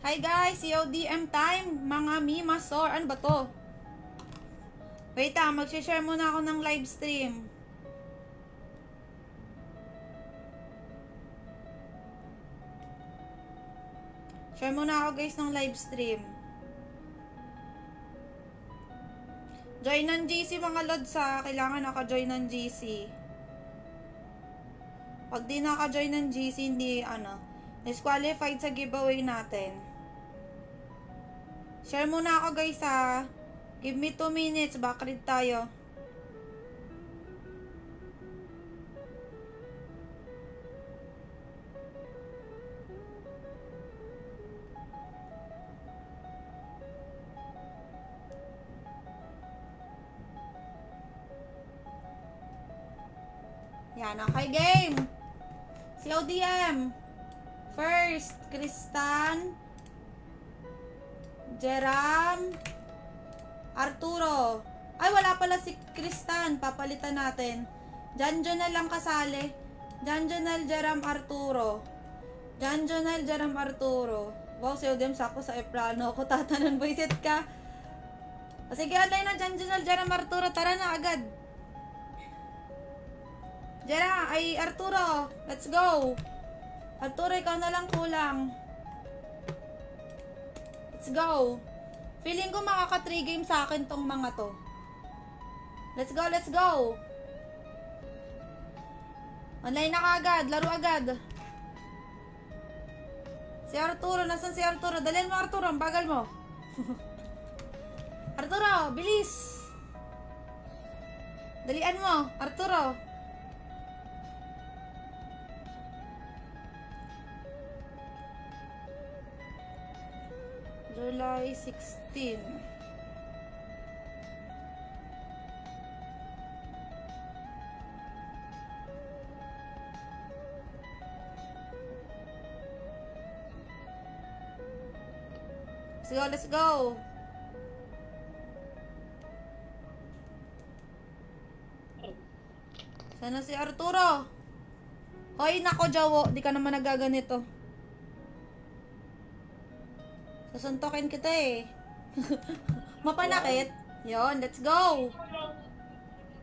Hi guys, CODM time, mga Mimasor. Ano ba to? Wait mag-share muna ako ng live stream. Share muna ako guys ng live stream. Join ng GC mga lods ha. Kailangan naka-join ng GC. Pag di naka-join ng GC, hindi disqualified sa giveaway natin. Share muna ako guys ha. Give me 2 minutes, backread tayo. Yan, okay game. CODM. First, Kristan, Jeram, Arturo. Ay, wala pala si Kristan. Papalitan natin. Janjo na lang kasali. Janjonal, Jeram, Arturo. Janjonal, Jeram, Arturo. Wow, CODM, sako sa eplano ako. Tatanan, boyset ka. O, sige, online na Janjonal, Jeram, Arturo. Tara na agad. Jera, ay Arturo, let's go. Arturo, ikaw na lang kulang. Let's go. Feeling ko makaka 3 games sa akin tong mga to. Let's go, let's go. Online na kaagad, laro agad. Si Arturo, nasan si Arturo? Dalhin mo Arturo, ang bagal mo. Arturo, bilis. Dalian mo, Arturo. July 16. Let's go, let's go. Sana si Arturo. Hoy, nako Jawo, di ka naman nagaganito. Susuntokin kita eh. Mapanakit. Yon, let's go.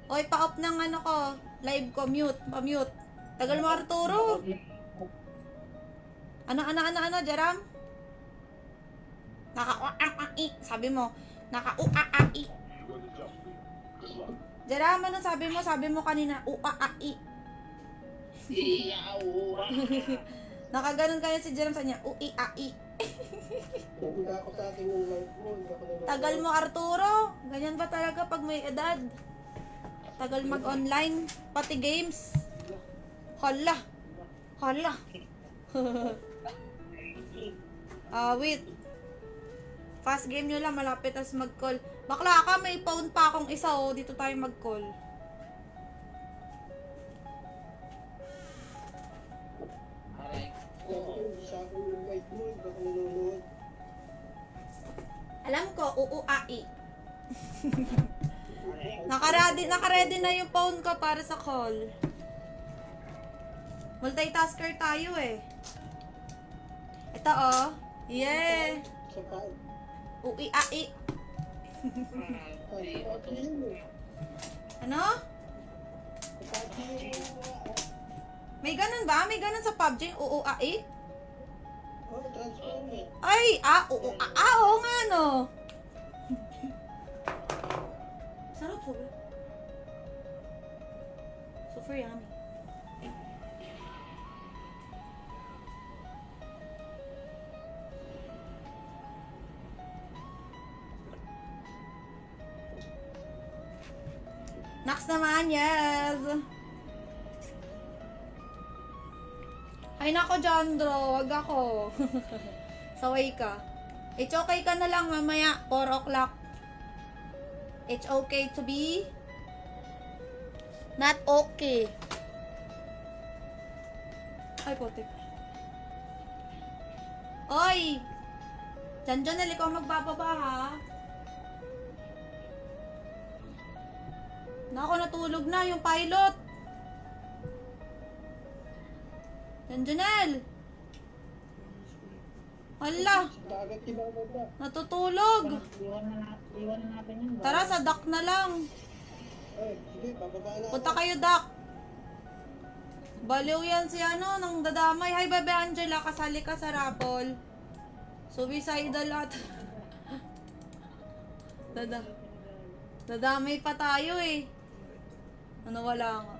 Oy, pa-off ng ko. Live ko, mute. Pa-mute. Tagal mo, Arturo. Ano, Jeram? Naka-u-a-a-i. Sabi mo. Naka-u-a-a-i. Jeram, ano sabi mo? Sabi mo kanina, u-a-a-i. Nakaganon kaya si Jeram sa niya, u-i-a-i. Tagal mo, Arturo. Ganyan ba talaga pag may edad? Tagal mag-online, pati games. Hala. Wait. Fast game nyo lang, malapit as mag-call. Bakla ka, may phone pa akong isa oh. Dito tayo mag-call. Alam ko, uuai. Naka-ready na yung phone ko para sa call. Multitasker tayo eh. Ito oh. Yeah. Ui-ai. Ano? May ganun ba? May ganun sa PUBG? Uuai? Ay, oo nga no. Sarap po ba? Super yummy. Next naman, yes. Ay nako, Jandro, wag ako. Saway ka. It's okay ka na lang mamaya, 4 o'clock. It's okay to be not okay. Ay, putik. Oy! Janjonal, ikaw magbababa ha. Nako, natulog na yung pilot. Janjonal! Hala, Dagat si Bababa. natutulog. Iwan na natin yun. Tara, sa dock na lang. Ay, sige, bababa na Punta ako. kayo, dock. Baliw yan si ano, nang dadamay. Hi, Bebe Angela, kasali ka sa raffle. Suicidal at... Dadamay pa tayo eh. Ano, wala nga.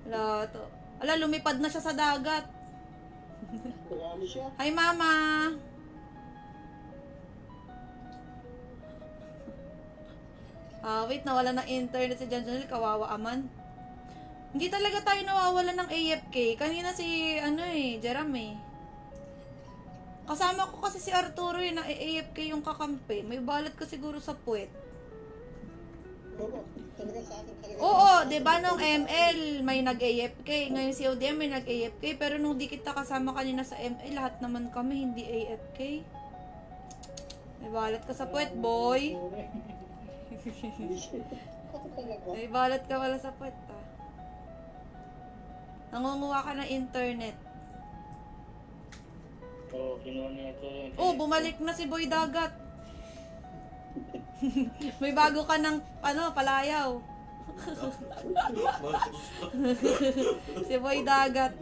Wala to. Ala, lumipad na siya sa dagat. Marami siya. Hi, Mama! Wait, nawala ng internet si Janjanel. Kawawa aman. Hindi talaga tayo nawawala ng AFK. Kanina si, Jeram eh. Kasama ko kasi si Arturo na AFK yung kakampi. May balat ka siguro sa puwet. Oo, talaga sa akin talaga. Oo, di ba nung ML may nag-AFK. Ngayon si ODM may nag-AFK. Pero nung di kita kasama kanina sa ML, lahat naman kami hindi AFK. May balat ka sa puwet, boy. Ako talaga. May balat ka wala sa puwet, ah. Nangunguha ka ng internet. Oo, kinuha niya ito. Oh, bumalik na si Boy Dagat. May bago ka ng, palayaw. Si Boy Dagat.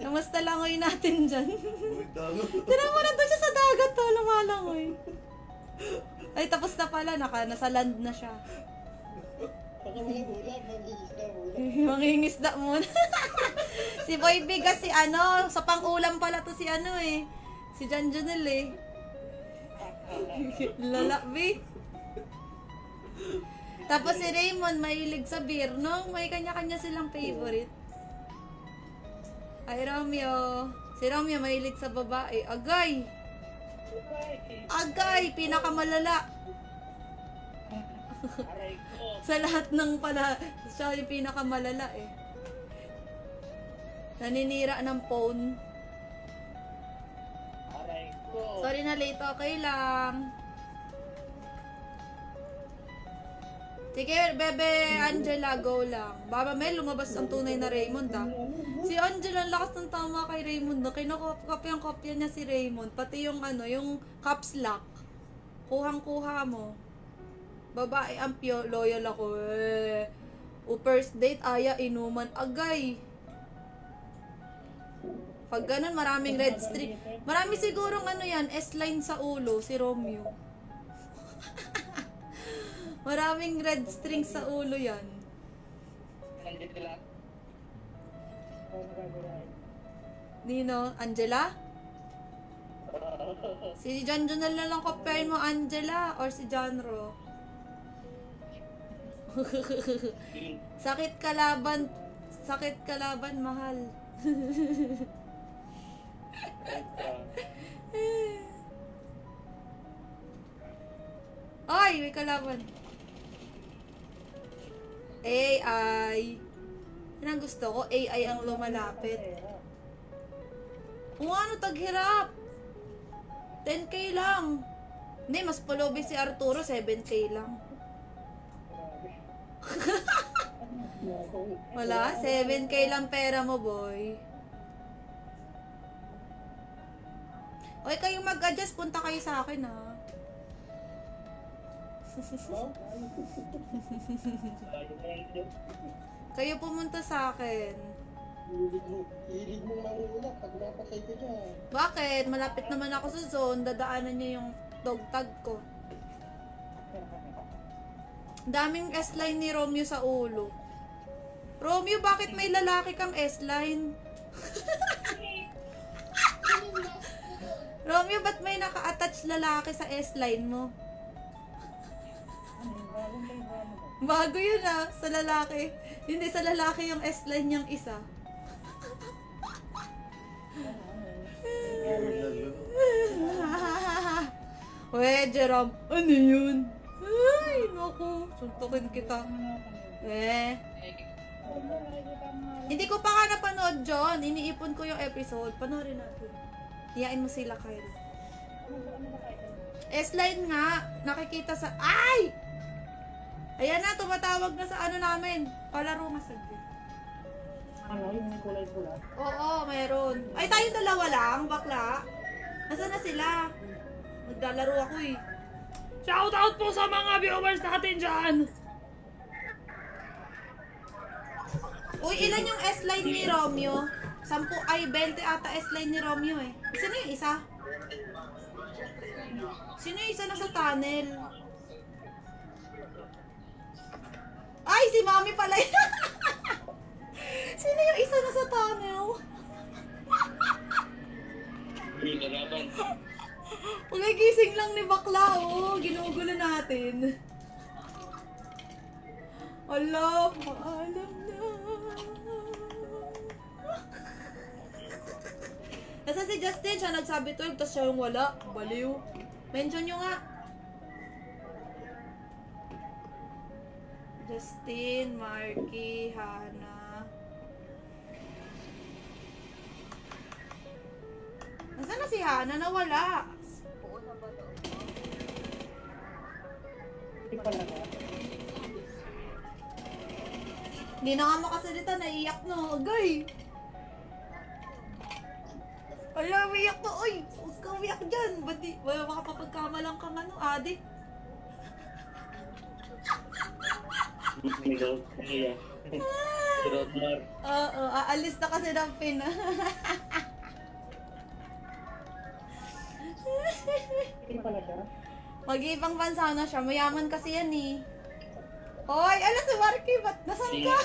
Kamusta langoy natin dyan? Tira mo nandun siya sa dagat, to, lumalangoy. Ay, tapos na pala, nasa land na siya. Baka walang ulam, mangingisda muna. Mangingisda muna. Si Boy Big kasi sa pang-ulam pala to si si Janjanel eh. Lala, Big. Tapos si Raymond, mahilig sa beer, no? May kanya-kanya silang favorite. Ay, Romeo. Si Romeo, mahilig sa babae. Agay! Agay! Pinakamalala. Aray ko. Sa lahat ng siya yung pinakamalala eh. Naninira ng phone. Aray ko. Sorry na late, okay lang. Sige, Bebe Angela, go lang. Baba Mel, lumabas ang tunay na Raymond, ah. Si Angela, ang lakas ng tama kay Raymond, no? Kinokopya niya si Raymond. Pati yung yung caps lock. Kuhang-kuha mo. Babae ang loyal ako, eh. First date, aya, inuman, agay. Pag ganun, maraming red string. Marami sigurong S-line sa ulo, si Romeo. Maraming red string sa ulo yan. Nandito lang. Nino, Angela? Si John Jonal na lang kopyahin mo, Angela, or si John Ro. Sakit kalaban, mahal. Ay, may kalaban. AI. Yan ang gusto ko, AI ang lumalapit. Kung ano, taghirap. 10k lang. Hindi, mas pulubi si Arturo, 7k lang. Wala, 7k lang pera mo, boy. Okay, kayo mag-adjust, punta kayo sa akin, ha. Kayo pumunta sa akin. Hilig mong mangulap pag napatay ko dyan. Bakit? Malapit naman ako sa zone, dadaanan niyo yung dog tag ko. Daming S-line ni Romeo sa ulo. Romeo, bakit may lalaki kang S-line? Romeo, ba't may naka-attach lalaki sa S-line mo? Bago yun sa lalaki. Hindi sa lalaki yung S-line niyang isa. Weh, Jerome, ano yun? Ay, naku, suntukin kita. Hindi ko pa nga napanood, John. Iniipon ko yung episode. Panoorin natin. Iyain mo sila, Kyle. S-line nga. Nakikita sa... Ay! Ayan na, tumatawag na sa namin. Palaro nga saglit. Ano, yung kulay pula? Oo, meron. Ay, tayo dalawa lang, bakla. Nasaan na sila? Naglalaro ako eh. Shoutout po sa mga viewers natin dyan! Uy, ilan yung S-line ni Romeo? 10 ay 20 ata S-line ni Romeo eh. Sino yung isa? Sino yung isa nasa tunnel? Ay, si Mami pala yun. Sino yung isa nasa tunnel? Hindi karaban. Pagigising lang ni bakla, oh. Ginugulo natin. Ala, paalam na. Nasa si Justin, siya nagsabi 12, tapos siya yung wala. Baliw. Mention nyo nga. Justin, Marky, Hana. Nasaan na si Hana? Nawala. Hindi pala ka. Hindi na nga makasalita, naiiyak na. Agay! Ala, umiyak na. Uy! Huwag ka umiyak dyan. Ba't di? Wala makapapagkamalang kang ano, adik. Ikaw, kaya. Rodmar. Oo, aalis na kasi ng pin. Hindi pala siya. Mag-ibang bansa na siya. Mayaman kasi yan eh. Hoy! Ala si Marky! Ba't nasan ka?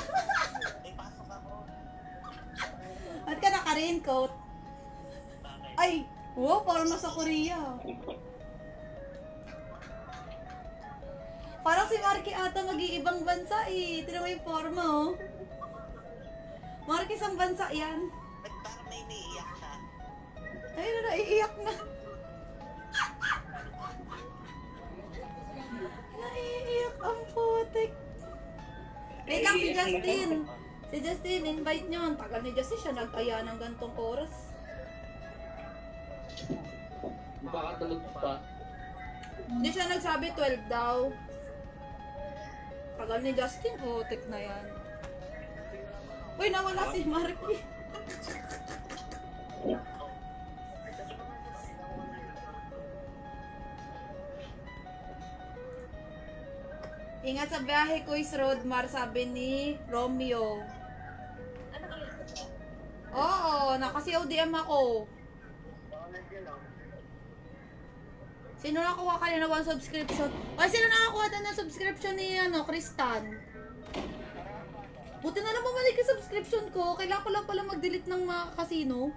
Ba't ka naka-raincoat? Ay! Wow! Parang nasa Korea. Parang si Marky ata mag-iibang bansa eh. Tignan mo yung forma oh. Marky, isang bansa yan. Parang may naiiyak siya. Ay, naiiyak na. Naiiyak ang putik. Wait lang si Justin. Si Justin, invite nyo. Ang tagal ni Justin siya nag-aya ng gantong oras. Baka tulog pa. Hindi siya nagsabi 12 daw. Tagal ni Justin, putik na yan. Uy, nawala si Marky. Ingat sa biyahe, Kuis Rodmar, sabi ni Romeo. Oo, naka-CODM ako. Sino nakakuha ka na 1 subscription? Ay, sino nakakuha na ng subscription ni Kristan? Buti na lang bumalik yung subscription ko. Kailangan ko lang pala mag-delete ng mga casino.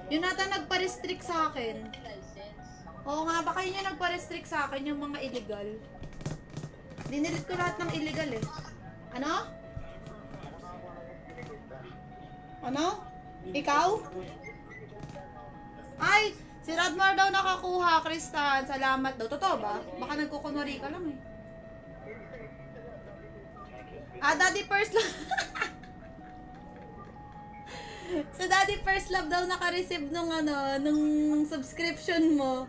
Yun nata nagpa-restrict sa akin. Oo nga, baka yun yung nagpa-restrict sa akin, yung mga illegal. Dinilit ko lahat ng illegal eh. Ano? Ano? Ikaw? Ay! Si Rodmar daw nakakuha, Kristan. Salamat daw. Totoo ba? Baka nagkukunwari ka lang eh. Ah, Daddy First Love. So, Daddy First Love daw naka-receive nung nung subscription mo.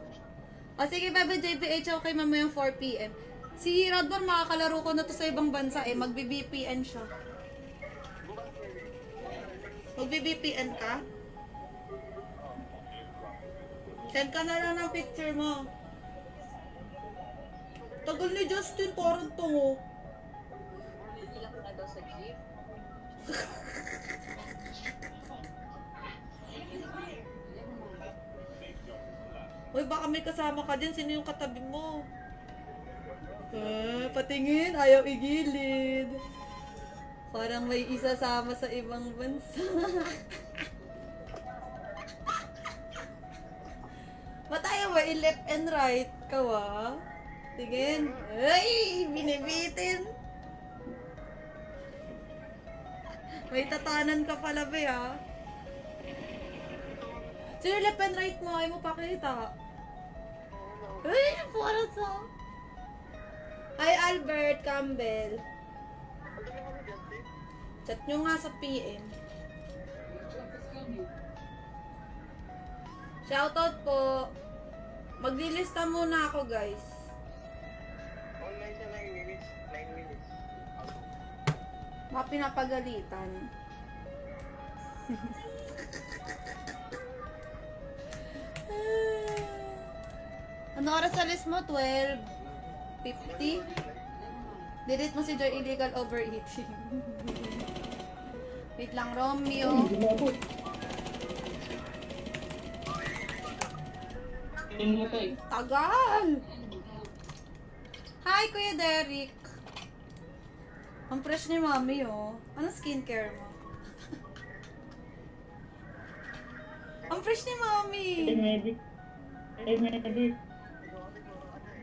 O sige, Bebe JPH, okay mamayang 4 PM. Si Rodmar, makakalaro ko na to sa ibang bansa eh. Magbi-VPN siya. Magbi-VPN ka? Send ka na lang ng picture mo. Tagal ni Justin, parang tungo. Ilang na daw sa jeep. Uy, baka may kasama ka din. Sino yung katabi mo? Patingin. Ayaw igilid. Parang may isasama sa ibang bansa. Ba't tayo ba i-left and right? Kawa? Tingin. Ay! Binibitin! May tatanan ka pala ba ha? Sino left and right mo? Ayaw mo pakita. Ay! Parang sa... Hi Albert Campbell. Chat nyo nga sa PM. Shoutout po. Maglilista muna ako, guys. Online siya 9 minutes. 9 minutes. Mga pinapagalitan. Ano oras alis mo? 12:50? Delete mo si Joy illegal overeating. Wait lang, Romeo. Hindi mabot. Yun mo tayo. Tagal! Hi, Kuya Derek. Ang fresh ni Mami, oh. Anong skincare mo? Ang fresh ni Mami.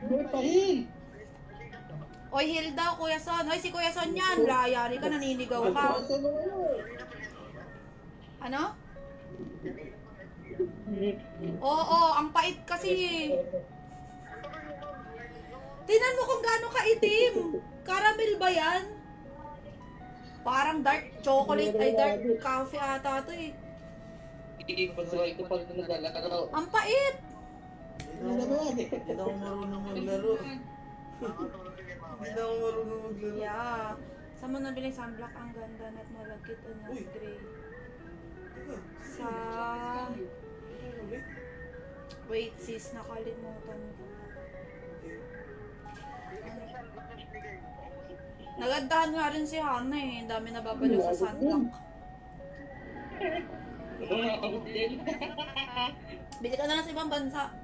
Boy, pahil! Oy, Hill daw, Kuya Son. Oy, si Kuya Son yan. Layari ka, naninigaw ka. Basta mo ano. Ano? Oo, ang pait kasi. Tingnan mo kung gaano ka-itim. Caramel ba yan? Parang dark chocolate, ay dark coffee ata to eh. Ipagsuhay ko pag naglalakad ako. Ang pait! Hindi naman. Hindi na ako marunong maglaro. Hindi na ako marunong maglaro. Yeah. Saan mo nabiling sunblock? Ang ganda na't malagkit o na Uy. gray. Teka, Sa... ulit. Wait sis, nakalimutan ko. Nagandahan nga rin si Hannah eh. Ang dami nababaliw sa sunblock. Bili ka na lang sa ibang bansa.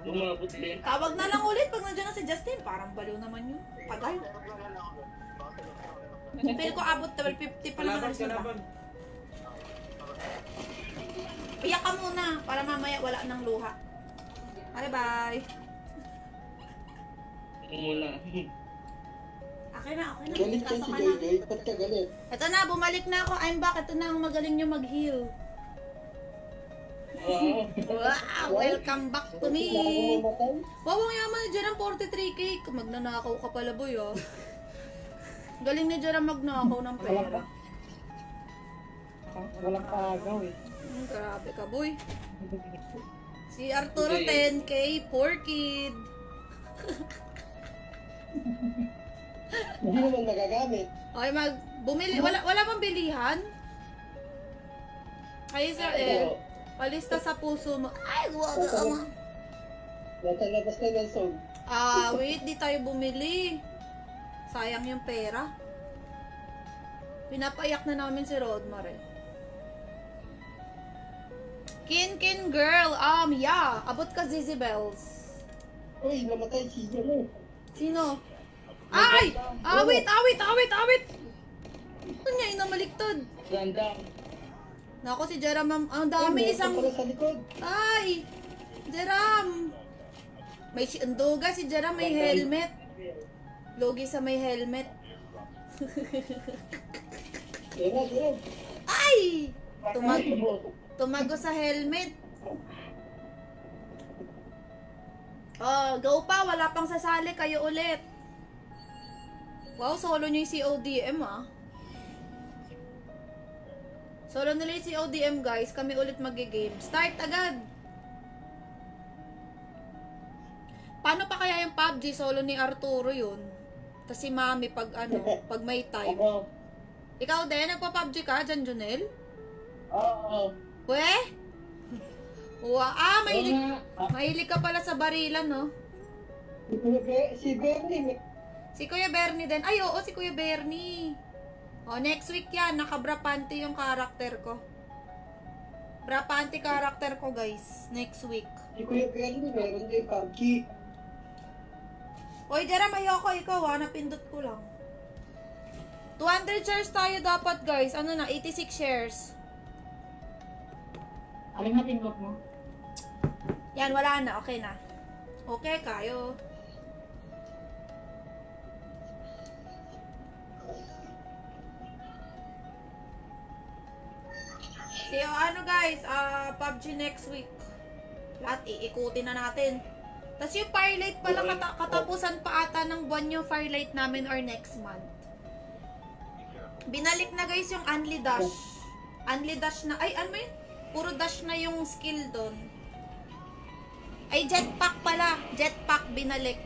Umabot din. Tawag na lang ulit pag nandiyan na si Justin. Parang baliw naman yun. Tagal. Feel ko abot 12:50 pa naman Kalaban, alis na ba? kalaban. Iyak ka muna para mamaya wala ng luha. Bye-bye. Muna. Okay na. Galit yan si Joy Joy. Ba't ka galit? Ito na, bumalik na ako. I'm back. Ito na ang magaling nyo mag-heal. Wow. Wow! Welcome back to me! Ako mamatay? Wow, ang yaman ni Jerome, 43k. Magnanakaw ka pala, boy, oh. Galing ni Jerome magnakaw ng pera. Walang kaagaw eh. Grabe ka, boy. Si Arturo, 10k. Poor kid. Hindi naman nagagamit. Okay, bumili. Wala bang bilihan? Ay, sir, palista sa puso mo. Ay, wag ka. Nasa labas na ng song. Wait, di tayo bumili. Sayang yung pera. Pinapaiyak na namin si Rodmar eh. Kin girl, yeah. Abot ka Zizi Bells. Uy, namatay si Joy. Sino? Ay! Awit! Ano niya, inamaliktad? Ganda. Nako, si Jerome, ang dami isang... Pala sa likod. Ay! Jerome! May anduga si Jerome, may helmet. Logi sa may helmet. Yan. Ay! Tumago sa helmet. Oh, go pa. Wala pang sasali. Kayo ulit. Wow, solo nyo yung CODM ah. Solo nila yung CODM guys. Kami ulit mag-game. Start agad. Paano pa kaya yung PUBG? Solo ni Arturo yun. Tapos si Mami pag pag may time. Ako. Ikaw din, nagpa-PUBG ka, Jan Junel? Oo. Weh? Mahilig ka pala sa barilan, no? Si Bernie. Si Kuya Bernie din. Ay, oo, si Kuya Bernie. Oh, next week yan. Naka-Brapante yung karakter ko. Brapante karakter ko, guys. Next week. Si Kuya Bernie, meron din PUBG. Hoy, Jerome, ayoko ikaw, ha? Napindot ko lang. 200 shares tayo dapat, guys. Ano na? 86 shares. Alin na pindot mo? Yan, wala na. Okay na. Okay, kayo. So, ano guys, PUBG next week. Lahat iikutin na natin. Tapos yung Firelight pala, katapusan pa ata ng buwan yung Firelight namin or next month. Binalik na guys yung Unli Dash. Unli Dash na, ay ano yun? Puro dash na yung skill doon. Ay, jetpack pala. Jetpack binalik.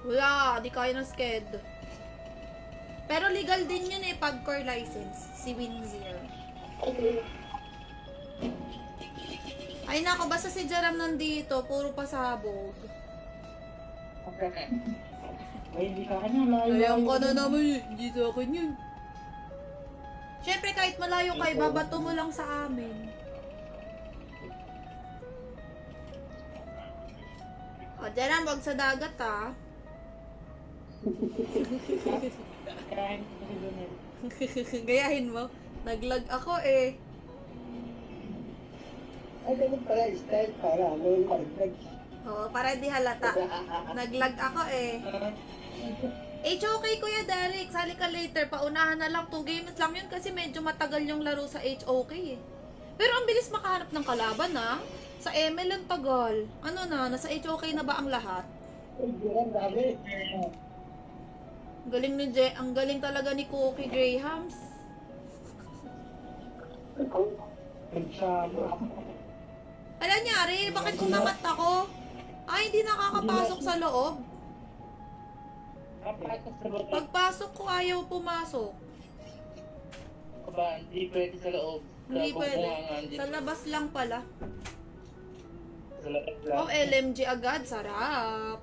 Wala, di kaya ng sked. Pero legal din yun eh, pag core license. Si Winzir. Ay nako, basta si Jaram nandito, puro pasabog. Ay, hindi ka kanya. Layo. Ayan ka na naman yun, hindi sa akin yun. Siyempre kahit malayo kayo, babato mo lang sa amin. O, Jaram, wag sa dagat ha. Gayahin mo. Naglag ako eh. Ay, ganun pala, style para, may maragdag. Oo, para di halata. Naglag ako eh. HOK Kuya Derek, sali ka later. Paunahan na lang. 2 games lang yun kasi medyo matagal yung laro sa HOK eh. Pero ang bilis makahanap ng kalaban ha. Sa ML ang tagal. Ano na, nasa HOK na ba ang lahat? Ay, Jaram, dami. Galing ni ang galing talaga ni Cookie Grahams. Ala nyari, bakit umangat ako? Ay, hindi nakakapasok sa loob. Pagpasok ko ayaw pumasok. Ba, hindi pwede sa loob. Hindi Sa pwede. bubuhangan, Sa labas lang pala. Sa labas lang. Oh, LMG agad. Sarap.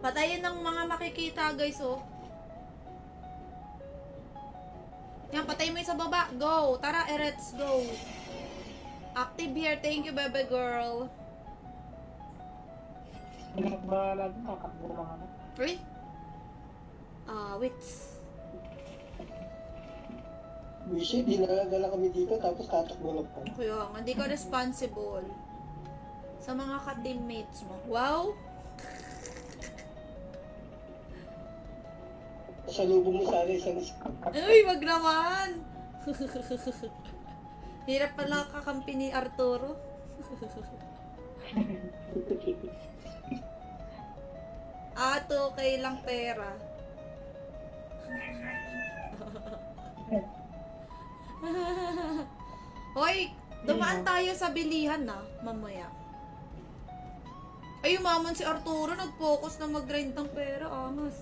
Patayin ng mga makikita, guys, oh. Yan, patayin mo yung sa baba. Go. Tara, let's go. Active here. Thank you, baby girl. Uy. Wits. Wishi, dinala kami dito, tapos tatakbo lang pa. Kaya nga, hindi ka responsible sa mga ka-teammates mo. Wow. Sa lubong mo sana isang Ay, wag naman. Hirap pala kakampi ni Arturo. Okay lang pera. Hoy, dumaan tayo sa bilihan na, mamaya. Ay, umaman si Arturo, nag-focus na mag-grind ng pera, angas.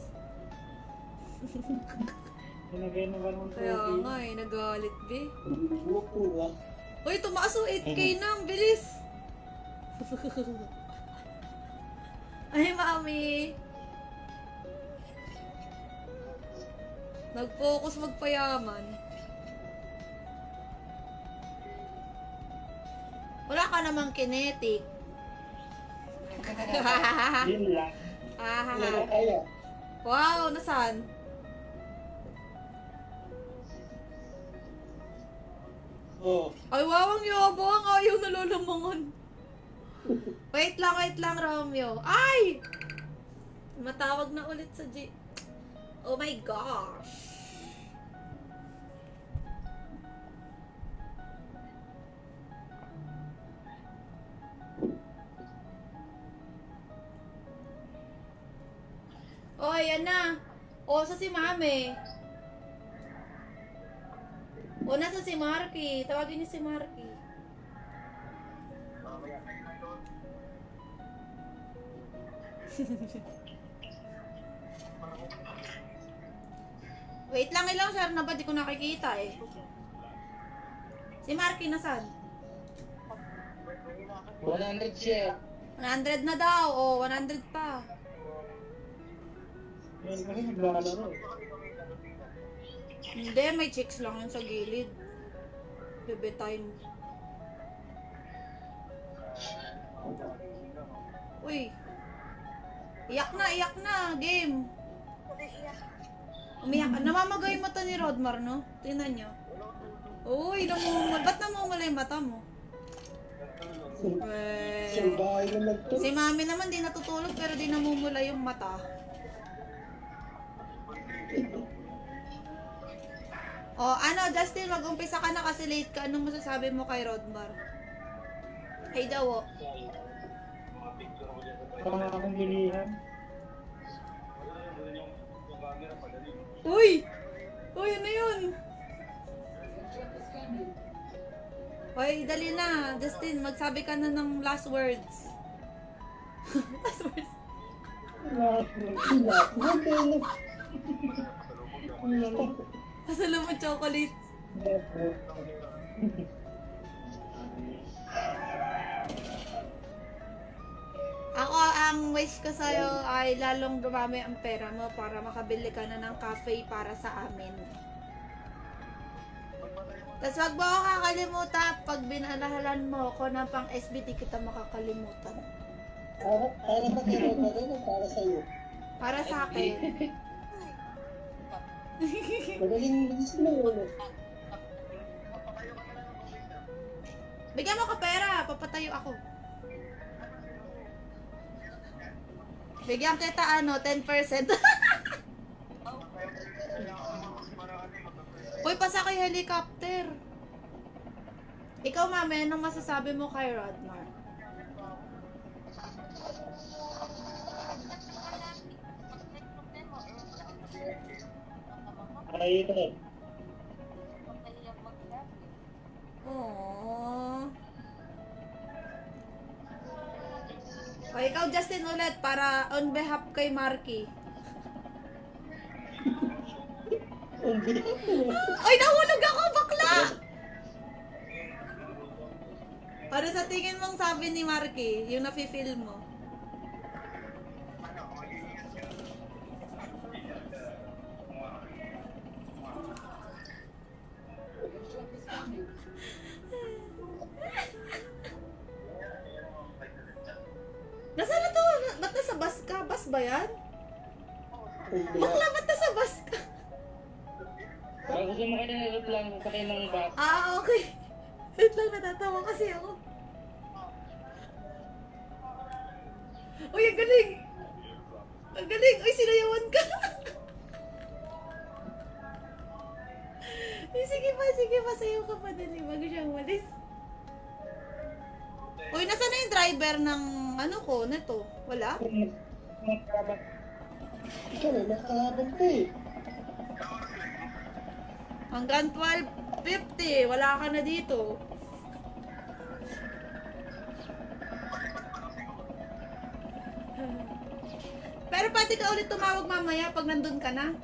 Kaya nga eh, nagalit, be. buko. Uy, tumaas o 8K na, ang bilis. Ay, mami. Nag-focus magpayaman. Wala ka namang kinetic. Yun lang. Hindi na kaya. Wow, nasaan? Oh, Ay, wow, ang yabang. Ayaw nalalamangan. Wait lang, Romeo. Ay! Matawag na ulit sa G. Oh my gosh. Oh, ayan na. O, sa si Mami. O, nasa si Marky. Tawagin niyo si Marky. Wait lang, ilang share na ba? Di ko nakikita eh. Si Marky nasaan? 100 share. 100 na daw. O, 100 pa. Hindi, may chicks lang yun sa gilid. Bebe time. Uy. Iyak na. Game. Umiyak ka. Namamagay yung mata ni Rodmar, no? Tingnan nyo. Uy, ba't namumula yung mata mo? isang bahay naman to. Si Mami naman di natutulog pero di namumula yung mata. Oh, ano, Justin, mag-umpisa ka na kasi late ka. Anong masasabi mo kay Rodmar? Hey, Dawo. Parang akong bilihan. Uy! Uy, ano yun? Hoy, dali na. Justin, magsabi ka na ng last words. Last words. Pasalubong chocolate. Ako, ang wish ko sa'yo ay lalong dumami ang pera mo para makabili ka na ng cafe para sa amin. Tapos wag mo ako kakalimutan pag binalahalan mo ako ng pang SBT kita makakalimutan. Para ba kayo ba rin o para sa'yo? Para sa akin. Magaling bilis mo yun. Bigyan mo ko pera, papatayo ako. Bigyan kita 10%. Uy, pasakay helicopter. Ikaw, mami, anong masasabi mo kay Rodmar? Ay, ito. Aww. O, ikaw, Justin, ulit para on behalf kay Marky. Ay, nahulog ako, bakla! Para sa tingin mong sabi ni Marky, yung nafe-feel mo. Nasaan na to? Ba't nasa bus ka? Bus ba yan? Bakla, ba't nasa bus ka? Bago sumakay ng aeroplano, sakay ng bus. Ah, okay. Wait lang, natatawa kasi ako. Uy, ang galing! Ang galing! Uy, sinayawan ka! Uy, sige pa, sayo ka pa dali bago siya umalis. Uy, nasa na yung driver ng ano ko, neto? Wala? Ikaw eh, nakakabang ka eh. Hanggang 12:50, wala ka na dito. Pero pwede ka ulit tumawag mamaya pag nandun ka na.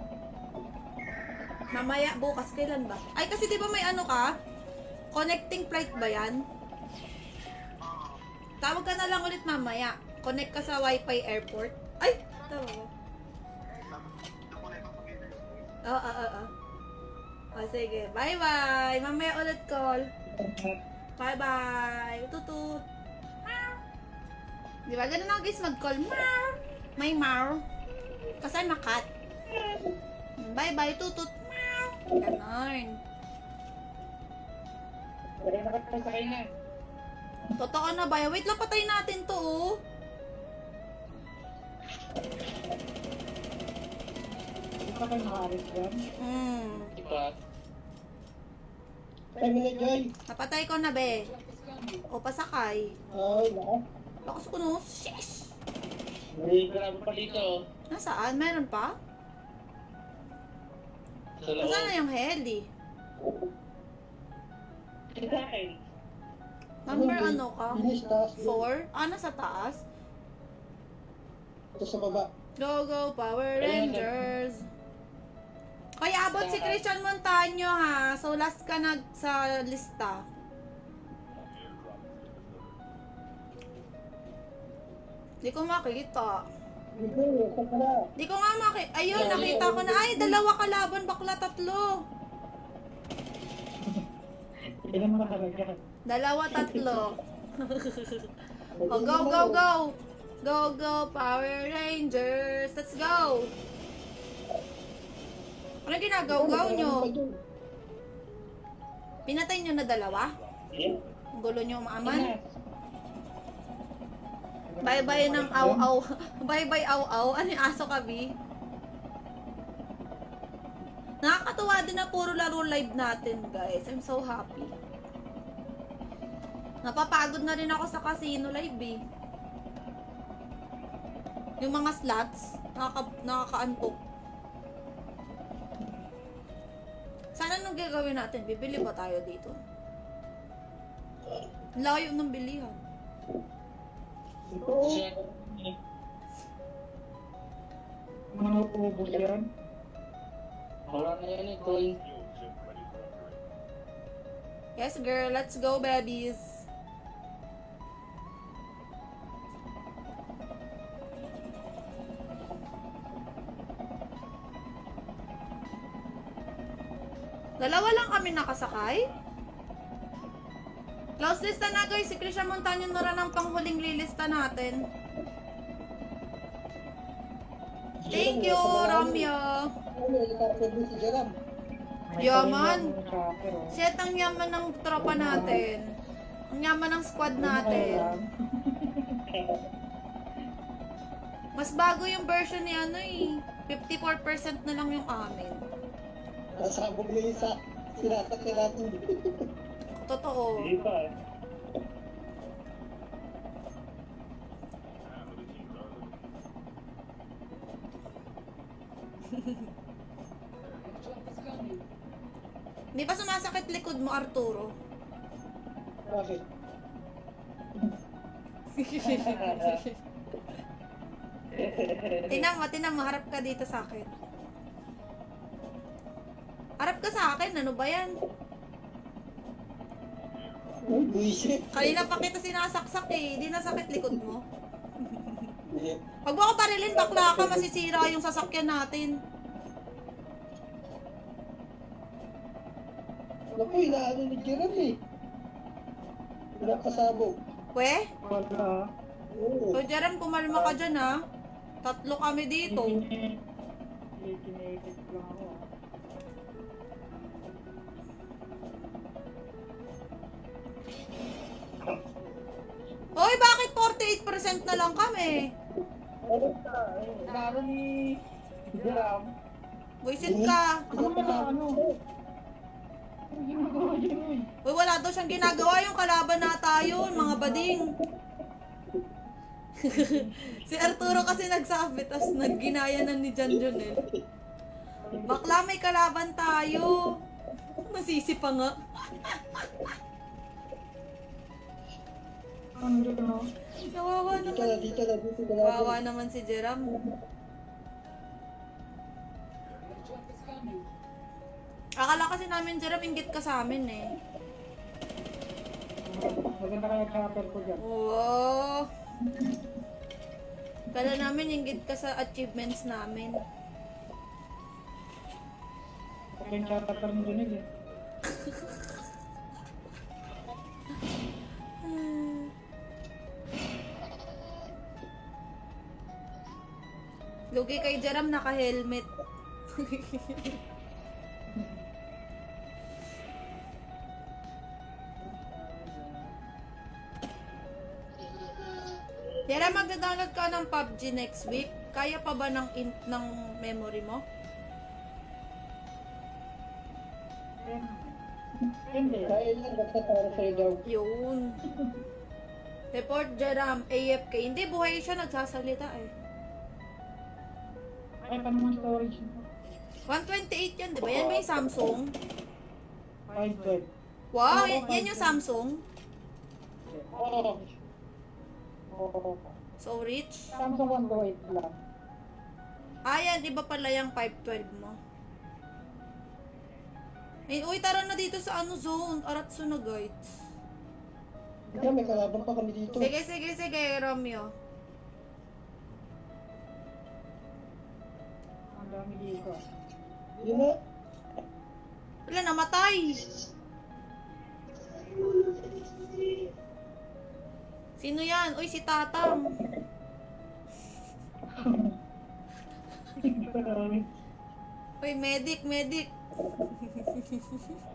Mamaya, bukas, kailan ba? Ay, kasi di ba may ano ka? Connecting flight ba yan? Tawag ka na lang ulit mamaya. Connect ka sa Wi-Fi airport. Ay! Tawag ko. Oo. O, sige. Bye-bye. Mamaya ulit call. Bye-bye. Tutut. Di ba? Ganun ako guys mag-call. Meow. May meow. Kasi I'm a cat. Bye-bye. Tutut. Meow. Ganon. Kaya nakapasakay na. Totoo na ba? Wait lang, patay natin to, oh. Hindi pa kayo nakaalis dyan? Diba? Kami na, Joy. Napatay ko na, be. O, pasakay. Ay, lakas. Lakas ko, no? Sheesh! May grabo pa dito. Nasaan? Meron pa? Sa loob. Nasaan na yung heli? Sa akin. Number ano ka? Bilis, taas. 4? Ah, nasa taas? Ito sa baba. Go, go, Power Rangers! Kaya abot si Christian Montaño, ha? So, last ka na sa lista. Di ko makita. Hindi, sa pala. Di ko nga makita. Ayun, nakita ko na. Ay, dalawa kalaban, bakla, 3. Hindi naman makalaga. 2, 3. Oh, go, go, go! Go, go, Power Rangers! Let's go! Ano ginagaw-gaw nyo? Pinatay nyo na 2? Yeah. Ang gulo nyo maaman? Bye-bye ng aw-aw. Bye-bye aw-aw. Ano yung aso ka, Bi? Nakakatuwa din na puro laro live natin, guys. I'm so happy. Napapagod na rin ako sa casino live, eh. Yung mga slots, nakaka-antok. Sana nung gagawin natin, bibili ba tayo dito? Ang layo ng bilihan. Ito, Siya. Manupubos yan. Wala na yan eh, coin. Yes, girl. Let's go, babies. Dalawa lang kami nakasakay. Close lista na guys. Si Christian Montaño na rin ang panghuling lilista natin. Thank you, Ramya. ano, helicopter din si Jaram. Yaman. Shit, ang yaman ng tropa natin. Ang yaman ng squad natin. Mas bago yung version ni ano eh. 54% na lang yung amin. Nasabog na yung sa sinasakyan natin. Totoo. Hindi pa eh. Di ba sumasakit likod mo, Arturo? Bakit? Tinan mo, harap ka dito sa akin. Harap ka sa akin, ano ba yan? Uy, buisit. Kanina pa kita sinasaksak eh, di nasakit likod mo. Hindi. Pag mo ako parilin, bakla ka, masisira yung sasakyan natin. Naku, inaano ni Jaram eh. Pinapasabog. We? Wala. Oo. So, Jerem, kumalma ka dyan ha. Tatlo kami dito. Kinekit lang ako. Hoy, bakit 48% na lang kami? Laro ni Jam. Buisit ka. Ano? Ang ginagawa dyan, uy. Uy, wala daw siyang ginagawa yung kalaban na tayo, mga bading. Si Arturo kasi nagsabi, tas nagginaya na ni John Jonel. Bakla, may kalaban tayo. Masisi pa nga. Ano dyan, no? Kawawa Dito naman. na, dito na, dito na. Kawawa naman si Jeram. Akala kasi namin, Jeram, inggit ka sa amin eh. Maganda kaya chopper ko dyan. Oo. Kala namin inggit ka sa achievements namin. Kaya yung chopper mo dyan eh. Lugi kay Jeram, naka-helmet. Jeram, magda-download ka ng PUBG next week. Kaya pa ba ng memory mo? Hindi. Dahil lang, basta para sa'yo daw. Yun. Report Jeram, AFK. Hindi, buhay siya, nagsasalita eh. Ay, paano mga storage mo? 128 yan, di ba? Yan ba yung Samsung? 512. Wow, yan yung Samsung. Oo. Oo. So rich. Samsung 128 lang. Ayan, iba pala yung 512 mo. Eh, uy, tara na dito sa ano zone. Aratsu na guys. Ikaw, may kalaban pa kami dito. Sige, Romeo. Ang dami dito. Yun na. Wala, namatay. Sino yan? Uy, si Tatang. Uy, medic.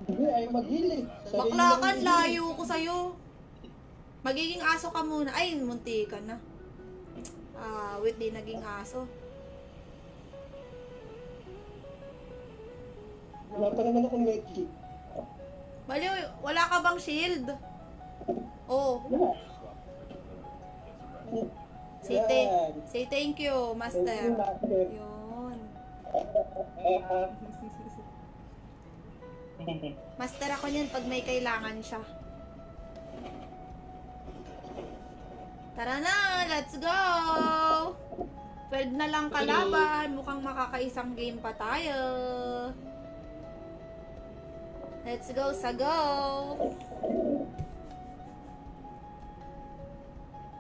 Hindi, ay mag-heal eh. Sarili Bakla ka, lang yung layo ko sa'yo. Magiging aso ka muna. Ay, munti ka na. Wait, di naging aso. Wala pa naman akong medkit. Bali, wala ka bang shield? Oh, Wala. say thank you, master. Thank you, master. Yun. Master ako niyan pag may kailangan siya. Tara na, let's go! 12 na lang kalaban. Mukhang makakaisang game pa tayo. Let's go sa go!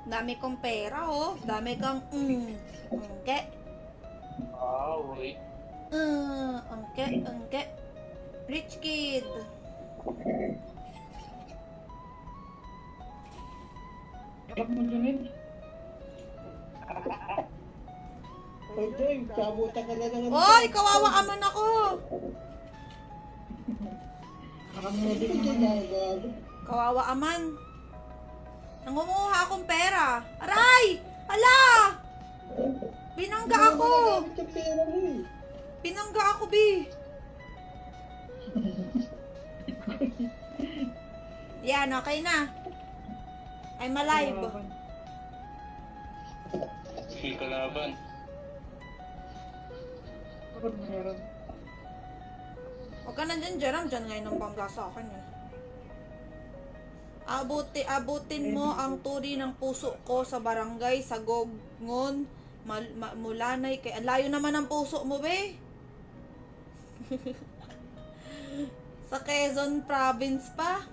Dami kong pera, oh. Dami kang, angke. Wait. Angke. Rich kid. Kapag mo dyan Oy, Joy, kabuta ka na naman. Oy, kawawa aman ako. Kawawa aman. Nangumuha akong pera. Aray! Ala! Binangga ako. Gamit yung pera mo eh. Binangga ako, Bi. Yan, okay na. I'm alive. Sige kalaban. Huwag ka na dyan, Jerome. Dyan ngayon ang bangga sa akin eh. Abutin mo ang turi ng puso ko sa barangay, sa Gogngon, Mulanay. Ang layo naman ang puso mo, be. Sa Quezon Province pa.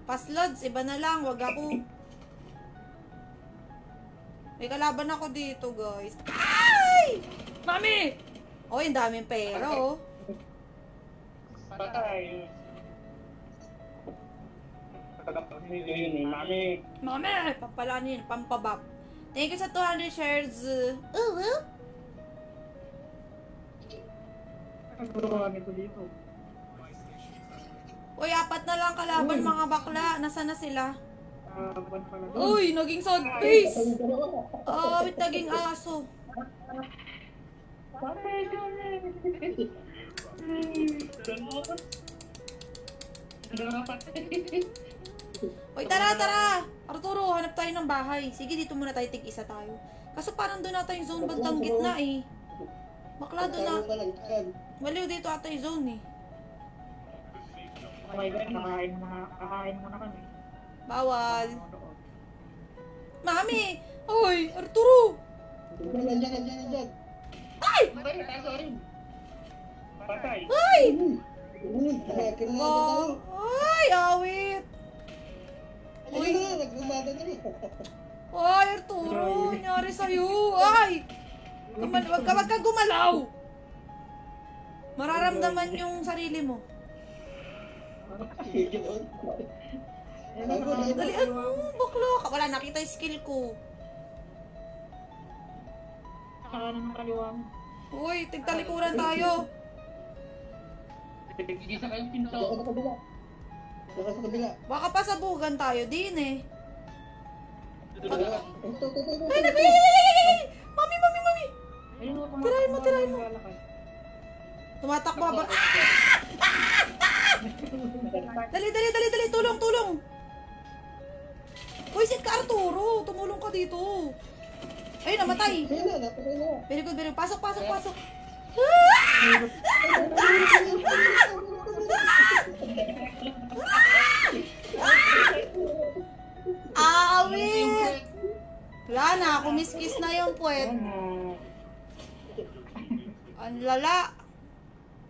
Paslods, iba na lang. Wag ako. May kalaban ako dito, guys. Ay! Mami! Oh, yung daming pera, oh. Patay. Yun eh, mami. Mami! Pampalanin, pampabap. Thank you sa 200 shares. Well. Uy, 4 na lang kalaban, mga bakla. Nasaan na sila? Uy, naging sad face. Wait, naging aso. Uy, tara! Arturo, hanap tayo ng bahay. Sige, dito muna tayo, tig-isa tayo. Kaso parang doon ata yung zone bandang gitna eh. Bakla doon na. Maliw dito ata yung zone eh. Kakain mo na kami. Bawal. Mami! Uy, Arturo! Nandiyan. Ay! Patay. Ay! Kinalaban Oh, tayo. ay, awit. Uy, naglumaban na rin. Ay, Arturo, nangyari sa'yo. Ay! Wag ka gumalaw. Mararamdaman yung sarili mo. Dalian mo, bakla ka. Wala, nakita yung skill ko. Kanan ng kaliwa mo. Uy, tigtalikuran tayo. Tigisa kayong pinto. Saka sa kabila. Baka pasabugan tayo din eh. Ay, Ay, Mami! Tirahin mo. Tumatakbo ba? Dali! Tulong! Uy, sit ka, Arturo. Tumulong ka dito. Ay, namatay. Very good. Pasok. Awit! Wala na, kumiskis na yung puwet. Ang lala.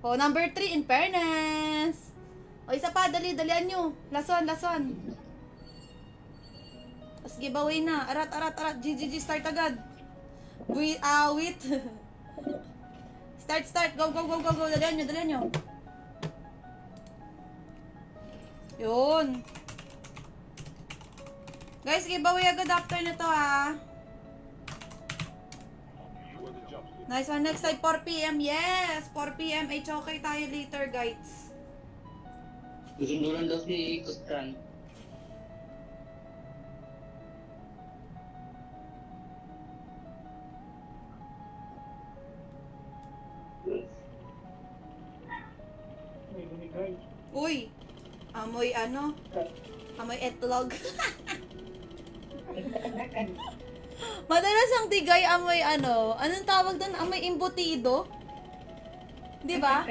Oh, number 3, in fairness. O, isa pa, dalian nyo. Lason. Tapos giveaway na. Arat. GGG, start agad. Awit. Start. Go. Dalian nyo. Yun. Guys, giveaway agad after na to, ha. Nice one. Next time, 4 PM. Yes! 4 PM. Okay tayo later, guys. Susunduran daw si Kustan. Uy! Amoy Amoy etlog. Madalas ang tigay amoy anong tawag doon? Amoy embutido? Di ba?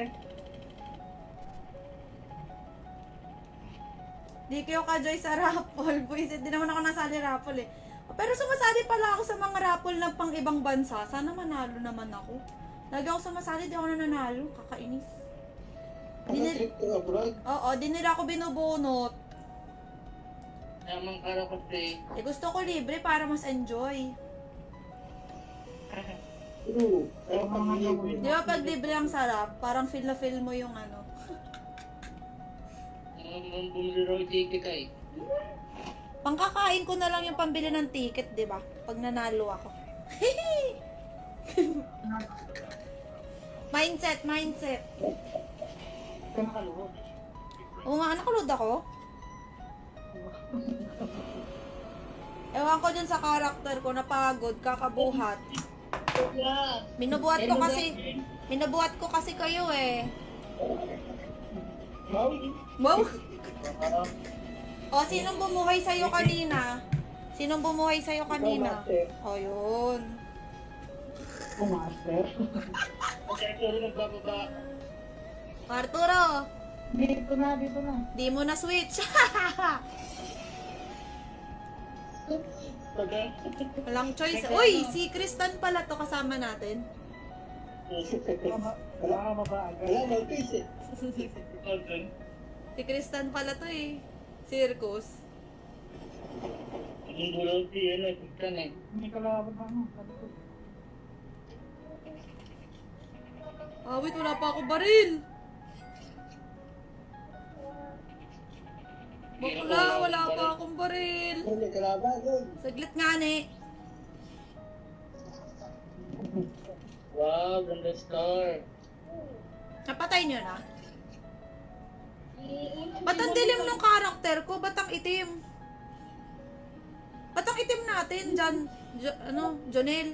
Di kayo ka-joy sa raffle. Buisit, di naman ako nasali raffle eh. Pero sumasali pala ako sa mga raffle ng pang ibang bansa. Sana manalo naman ako. Lagi ako sumasali, di ako nananalo. Kakainis. Ano trip to abroad? Oo, di nila ako binubunot. Namang karo kasi. Eh, gusto ko libre para mas enjoy. True. Pero pag libre. Di ba pag libre ang sarap, parang feel na feel mo yung ano. Ang bumili raw yung ticket ay. Pangkakain ko na lang yung pambili ng ticket, di ba? Pag nanalo ako. Mindset. Oo nga, nakalod ako. Ewan ko dun sa karakter ko, napagod, kakabuhat. Minubuhat ko kasi kayo eh. Wow! O, sinong bumuhay sa'yo kanina? Sinong bumuhay sa'yo kanina? O, yun. Kasi ito rin nagbababa. Arturo, Dito na. di mo na switch. Pagka. Walang choice. Uy, si Kristan pala to kasama natin. Wala ka mabaaga. Wala, mag-face eh. Si Kristan pala to eh. Circus. Ang gulaw si ano, Kristan eh. Hindi ka laban pa mo. Wait, wala pa ako baril. Bakla, wala pa akong baril. Kung may kalaban doon. Saglit nga ni. Wow, ganda star. Napatay nyo na? Ba't ang dilim ng karakter ko? Ba't ang itim? Ba't ang itim natin, Jonel?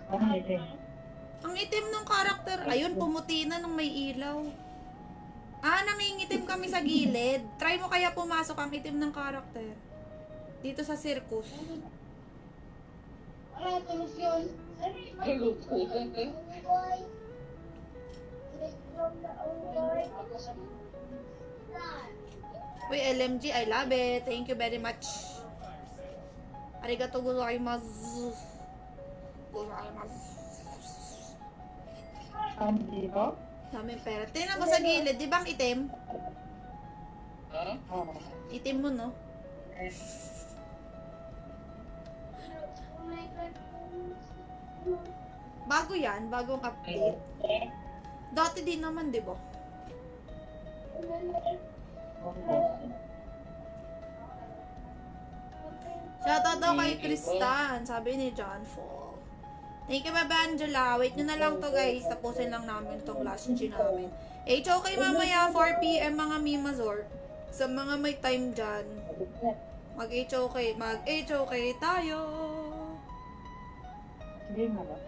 Ano ito? Ang itim ng karakter. Ayun, pumuti na nung may ilaw. Nangingitim kami sa gilid. Try mo kaya pumasok ang itim ng karakter. Dito sa circus. Uy, LMG, I love it. Thank you very much. Arigato gozaimasu. Gozaimasu. Dito? Daming pera. Tingnan mo sa gilid, di ba ang itim? Ha? Oo. Itim mo, no? Bago yan, bagong update. Dati din naman, di ba? Shoutout daw kay Kristan, sabi ni John Fall. Thank you, Baba Angela. Wait nyo na lang to, guys. Tapusin lang namin tong last G namin. HOK mamaya, 4 p.m. mga Mimazor. Sa mga may time dyan, mag-HOK tayo. Hindi na ba?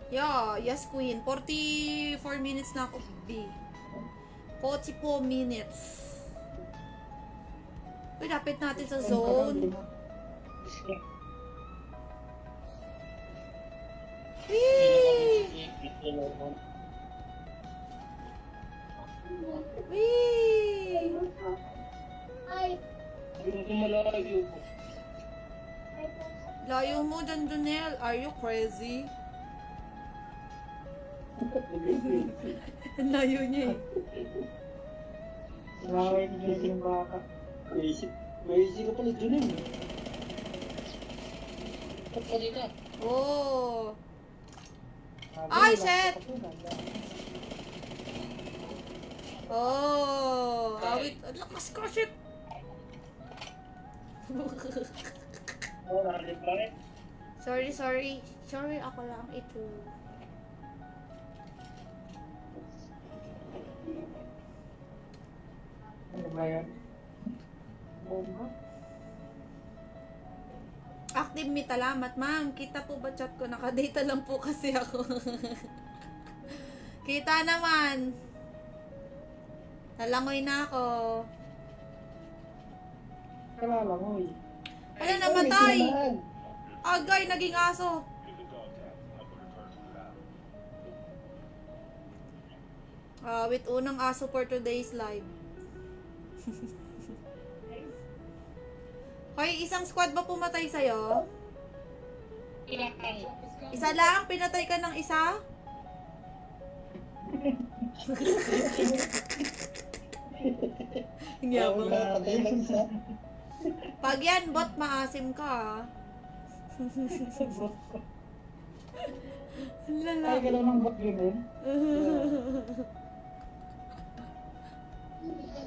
Yeah, yes, Queen. 44 minutes na ako, B. 44 minutes. Uy, lapit natin sa zone. Whee! Whee! Malayo. Layo mo dyan, Jonel. Are you crazy? Ang layo niya eh. Laway ni Jesse yung baka. May isip ka pala dun eh. Ba't ka dito? Oh! Sabi, Ay, wala shit! ka pa ganda. Oh! Awit. Ang lakas ko, shit! Oh, nakalit pa rin. Sorry. Sorry, ako lang ito. Ano ba yan? Bomba? Active me, talamat, ma'am. Kita po ba chat ko? Nakadata lang po kasi ako. Kita naman. Nalangoy na ako. Kalalangoy. Wala, namatay. Agay, naging aso. With unang aso for today's live. Hoy, isang squad ba pumatay sa'yo? Kailangan. Isa lang? Pinatay ka ng isa? Hindi Kaya ako. wala patay lang isa. Pag yan, bot, maasim ka ah. Ay, Lala. galaw ng bot yun eh.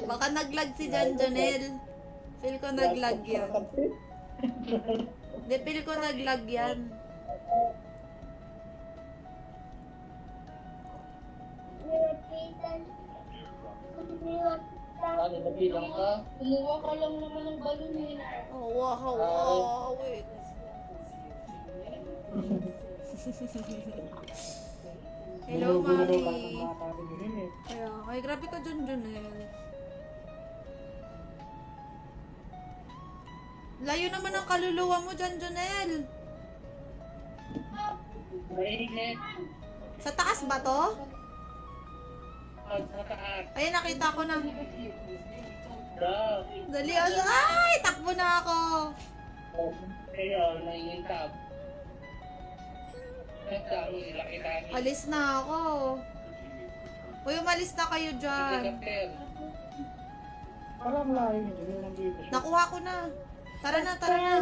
Baka naglag si Jan Janel. Feel ko naglag yan. Hindi, feel ko naglag yan. Ano, nabilang ka? Kumuha ka lang naman ng balon eh. Oh, wow, wow, wait. Hello, Gulo-gulo Mami. lang ng bata rin yun eh. Kaya, ay, grabe ka dyan, Janel. Layo naman ang kaluluwa mo dyan, Janel. Mainit. Sa taas ba to? Sa taas. Ayun, nakita ko na. Da. Dali, ay, takbo na ako. Kaya, naiintab. Nagdami, laki-laki. Alis na ako. Uy, umalis na kayo dyan. Helicopter. Parang layo nito, yun nandito siya. Nakuha ko na. Tara na, tara na.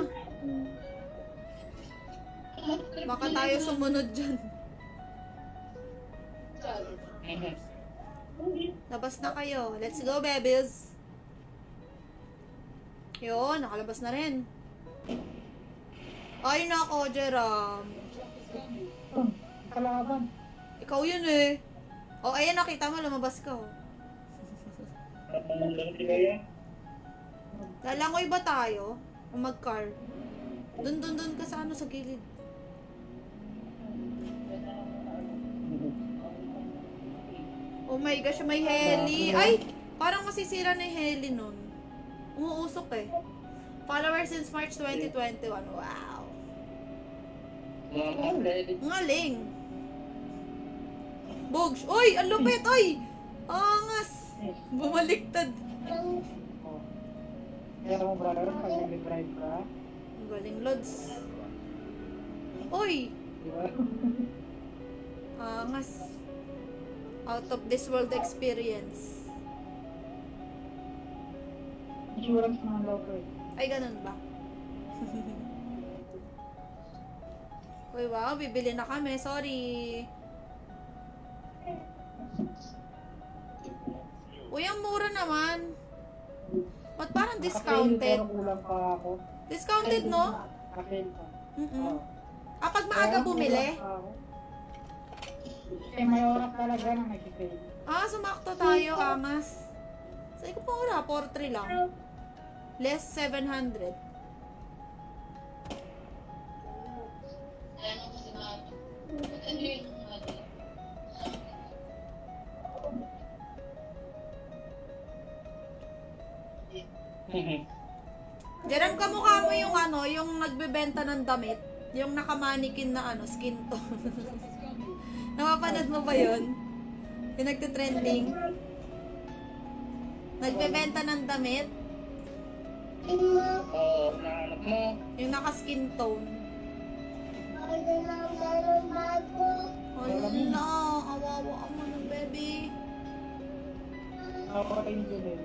Baka tayo sumunod dyan. Labas na kayo. Let's go, babies. Yun, nakalabas na rin. Ay, nako, Jerome. Kalaban. Ikaw yun eh. O, ayan, nakita mo, lumabas ka. Oh. Lang kaya. Lalangoy ba tayo? O mag-car? Dun ka sa ano, sa gilid. Oh my gosh, may heli. Ay! Parang masisira na yung heli nun. Umuusok eh. Followers since March 2021. Wow. Mga ready. Ngaling. Bogs. Uy! Ang lupit! Uy! Angas! Bumaliktad. Oh. Kaya mo brother, pag nag-drive ka, Ang galing, Lods. Uy! di ba? Angas. Out of this world experience. Insurance ng local. Ay, ganun ba? Uy, wow. Bibili na kami. Sorry. Uy, ang mura naman. Ba't parang Naka-fail, discounted? pero kulang pa ako. Discounted, no? Naka-fail pa. Mm-mm. Ah, pag maaga bumili? Kasi may oras talaga na nag-fail. Ah, sumakto tayo, angas. Sa'yo ko mura, 4-3 lang. Less 700. Jerome, kamukha mo yung ano, yung nagbebenta ng damit. Yung nakamanikin na ano, skin tone. Napapanood mo ba yun? Yung nagtitrending. Nagbebenta ng damit. Oo, nahanap mo. Yung naka-skin tone. Wala, awawa ka mo ng baby. Nakapatay nyo din.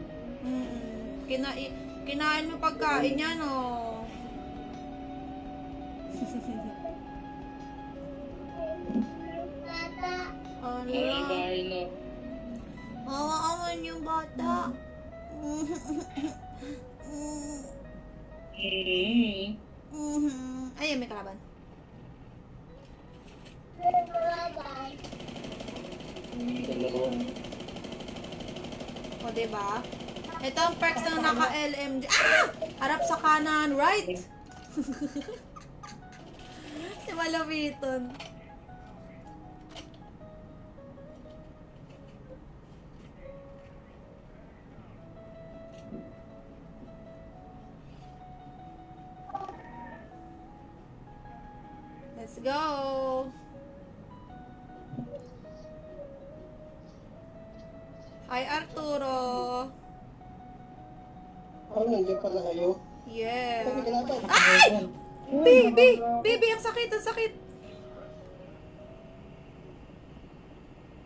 Kinain mo pagkain yan, oh. Ay, Ano? bahay no. Mawaaman yung bata. Ayun, may kalaban. Dalawa. O, diba? Ito ang perks ng naka-LMG. Ah! Harap sa kanan, right? Si Malapiton. Let's go! Hi, Arturo! Oh, nandiyan pala kayo. Yeah. Kami kalaban. Ay! Yun, Baby! nabangga ako. Baby, ang sakit, ang sakit!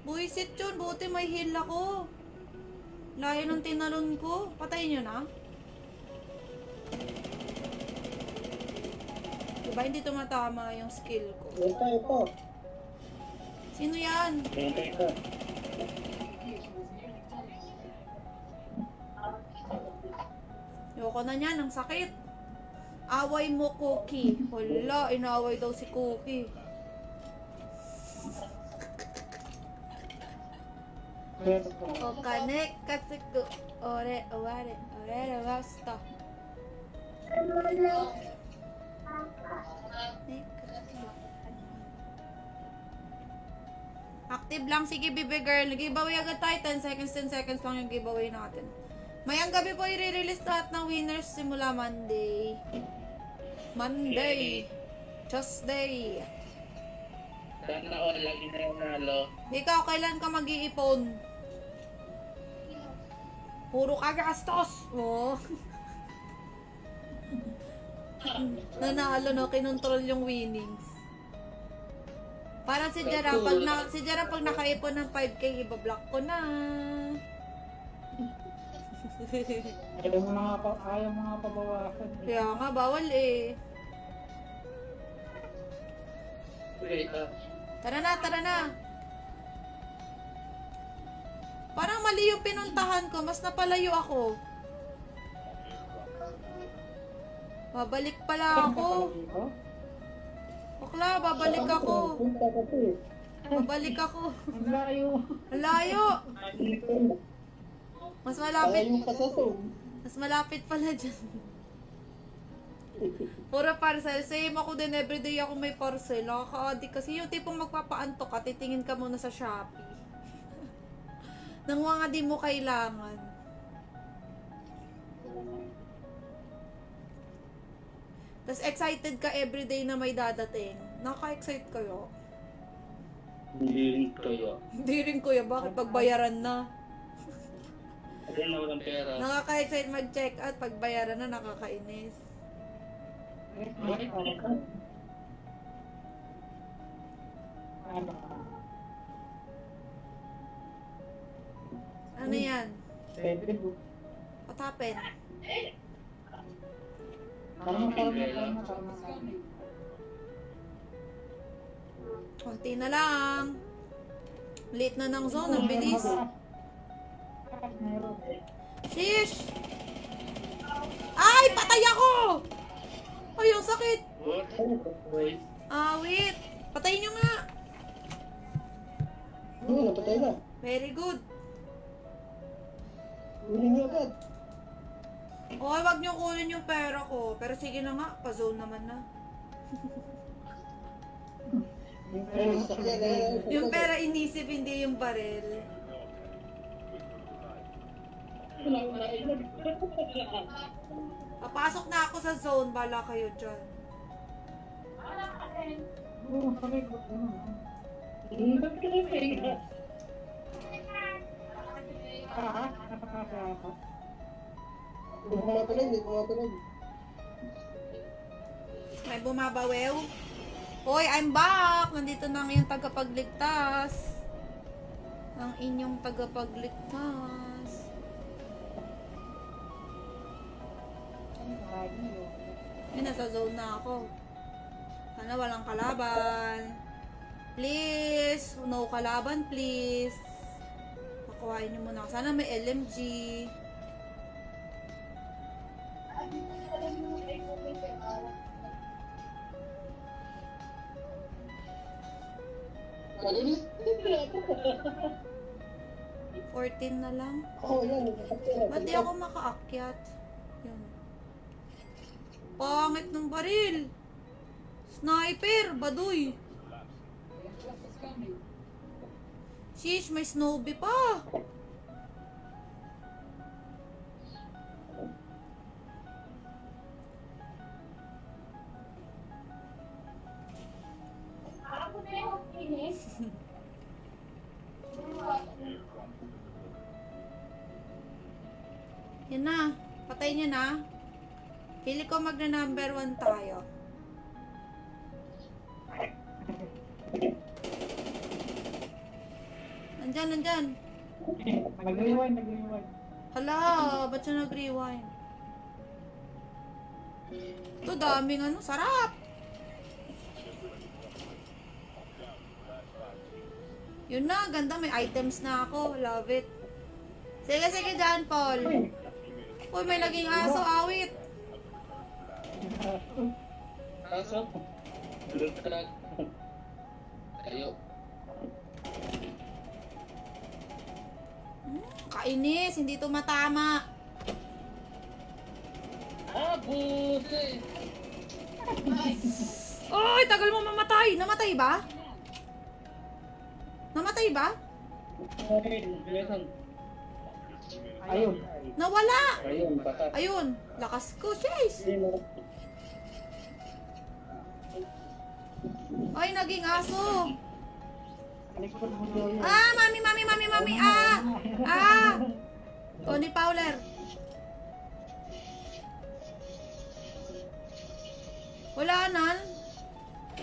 Buisit yun, buti may heal ako. Layo ng tinalon ko. Patayin nyo na. Diba hindi tumatama yung skill ko? Ito. Sino yan? Hintay ka. Yoko na niyan, ang sakit. Away mo, Cookie. Wala, inaaway daw si Cookie. Pero, O kanek kasi ko. Ore, ore, ore, basta. Active lang, sige baby girl. Giveaway agad tayo, 10 seconds, 10 seconds lang yung giveaway natin. Mayang gabi po i-release lahat ng winners simula Monday. Monday. Tuesday. Sana all lagi na yung nalo. Ikaw, kailan ka mag-iipon? Puro ka gastos. Oh. Nanalo no, kinontrol yung winnings. Parang si Jara, pag nakaipon ng 5K, ibablock ko na. ayaw mo na nga pabawasan. Kaya nga, bawal eh. Wait, Tara na, tara na. Parang mali yung pinuntahan ko, mas napalayo ako. Babalik pala ako. Bakla, babalik ako. Punta kasi. Babalik ako. Ang layo. Ang layo. Mas malapit. Malayo pa sa to. Mas malapit pala dyan. Puro parcel. Same ako din. Everyday ako may parcel. Nakaka-addict kasi yung tipong magpapaantok ka, titingin ka muna sa Shopee. Nang mga di mo kailangan. Tapos excited ka everyday na may dadating. Nakaka-excite kayo. hindi rin kayo. Hindi rin kuya, bakit pagbayaran na? Kasi na walang pera. Nakaka-excite mag-check out, pagbayaran na nakakainis. Ano yan? What happened? Konti na lang. Late na ng zone, ang bilis. Shish! Ay, patay ako! Ay, ang sakit! What? Wait. Wait. Patayin nyo nga. Napatay na. Very good. Uli niyo agad. Okay, wag nyo kunin yung pera ko. Pero sige na nga, pa-zone naman na. Yung pera inisip, hindi yung barel. Papasok na ako sa zone, bala kayo dyan. Hindi pumapalay. May bumabawew. Hoy, I'm back! Nandito na ang inyong tagapagligtas. Ang inyong tagapagligtas. Ay, nasa zone na ako. Sana walang kalaban. Please! No kalaban, please. Pakuhain nyo muna. Sana may LMG. Malinis. 14 na lang. Oo, yan. Ba't di ako makaakyat? Yun. Pangit ng baril. Sniper, baduy. Sheesh, may snowbie pa. Yan na. Patay niyo na. Pili ko magna number 1 tayo. Nandyan. Nag-rewind. Hala, ba't siya nag-rewind? Ito, daming ano, sarap! Yun na, ganda, may items na ako. Love it. Sige, John Paul. Uy, may naging aso, awit. Kaso, blue truck. Kayo. Kainis, hindi to matama. Buti! Uy, tagal mo mamatay. Namatay ba? Ayun. Nawala. Ayun, baka. Ayun, lakas ko, Chase. Ay, naging aso. Likod mo doon. Ah, mami. Tony Fowler. Wala na.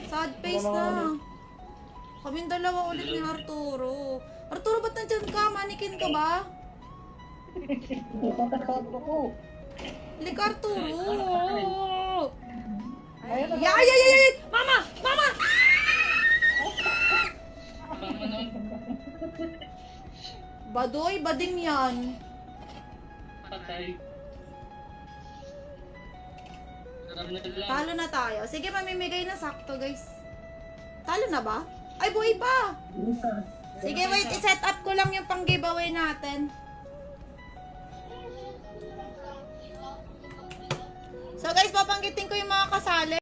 Sad face na. Kaming dalawa ulit ni Arturo. Arturo, ba't nandyan ka? Manikin ka ba? Tatakbo ko. Lik Arturo. Ayun na. Ay! Mama! Mama naman. Badoy, bading yan. Patay. Talo na tayo. Sige, mamimigay na sakto, guys. Talo na ba? Ay, buhay pa! Sige, wait. I-set up ko lang yung pang giveaway natin. So, guys, papanggitin ko yung mga kasali.